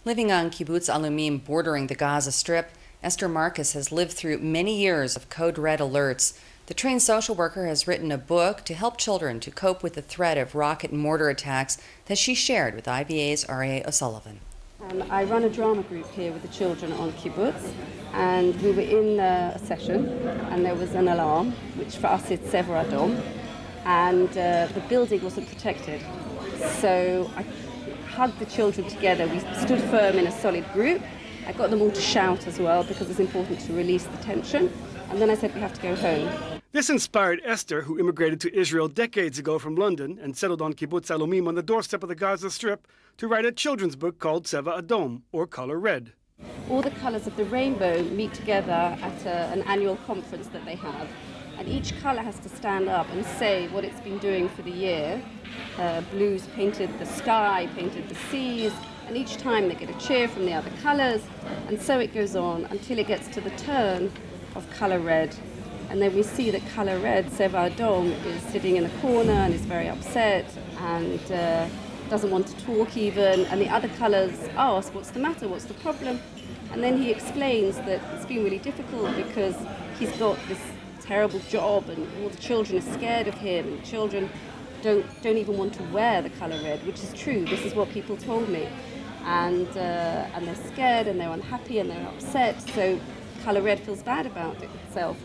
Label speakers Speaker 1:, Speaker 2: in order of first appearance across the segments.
Speaker 1: Living on Kibbutz Alumim bordering the Gaza Strip, Ruth Marcus has lived through many years of code red alerts. The trained social worker has written a book to help children to cope with the threat of rocket and mortar attacks that she shared with IBA's R.A. O'Sullivan.
Speaker 2: I run a drama group here with the children on Kibbutz, and we were in a session and there was an alarm, which for us is Sever Adom, and the building wasn't protected. So I hugged the children together. We stood firm in a solid group. I got them all to shout as well because it's important to release the tension. And then I said we have to go home.
Speaker 3: This inspired Esther, who immigrated to Israel decades ago from London and settled on Kibbutz Alumim on the doorstep of the Gaza Strip, to write a children's book called Tseva Adom, or Color Red.
Speaker 2: All the colours of the rainbow meet together at an annual conference that they have. And each colour has to stand up and say what it's been doing for the year. Blues painted the sky, painted the seas, and each time they get a cheer from the other colours. And so it goes on until it gets to the turn of Colour Red. And then we see that Colour Red, Tseva Adom, is sitting in a corner and is very upset and doesn't want to talk even. And the other colours ask, what's the matter, what's the problem? And then he explains that it's been really difficult because he's got this terrible job and all the children are scared of him, and children don't even want to wear the colour red, which is true. This is what people told me. And they're scared and they're unhappy and they're upset, so colour red feels bad about it itself.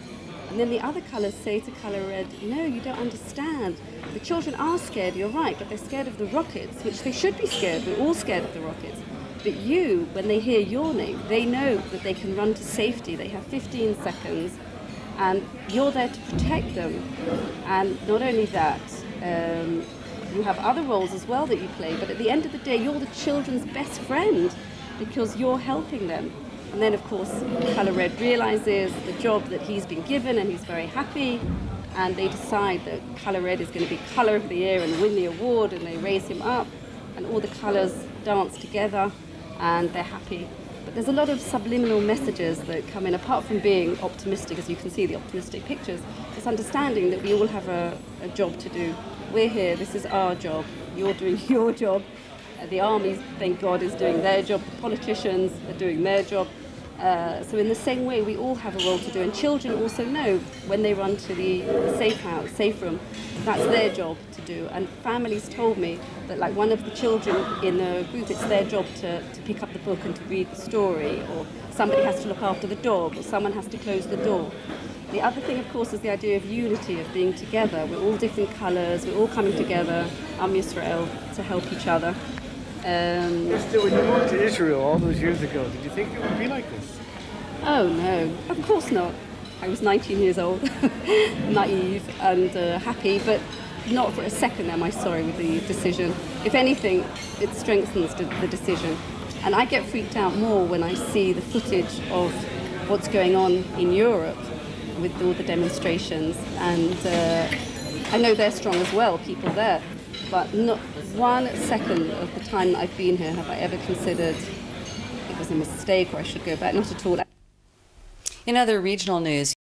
Speaker 2: And then the other colours say to Colour Red, no, you don't understand. The children are scared, you're right, but they're scared of the rockets, which they should be scared. We're all scared of the rockets. But you, when they hear your name, they know that they can run to safety. They have 15 seconds, and you're there to protect them. And not only that, you have other roles as well that you play, but at the end of the day, you're the children's best friend because you're helping them. And then, of course, Colour Red realizes the job that he's been given and he's very happy, and they decide that Colour Red is going to be Colour of the Year and win the award, and they raise him up, and all the colours dance together, and they're happy. But there's a lot of subliminal messages that come in, apart from being optimistic, as you can see, the optimistic pictures. It's understanding that we all have a job to do. We're here, this is our job, you're doing your job. The army, thank God, is doing their job, the politicians are doing their job. So in the same way, we all have a role to do, and children also know when they run to the safe house, safe room, that's their job to do. And families told me that, like, one of the children in the group, it's their job to pick up the book and to read the story, or somebody has to look after the dog, or someone has to close the door. The other thing, of course, is the idea of unity, of being together. We're all different colours, we're all coming together, Am Yisrael, to help each other.
Speaker 3: Esther, when you moved to Israel all those years ago, did you think it would be like this?
Speaker 2: Oh no, of course not. I was 19 years old, naive and happy, but not for a second am I sorry with the decision. If anything, it strengthens the decision. And I get freaked out more when I see the footage of what's going on in Europe with all the demonstrations. And I know they're strong as well, people there. But not 1 second of the time that I've been here have I ever considered it was a mistake or I should go back. Not at all.
Speaker 1: In other regional news,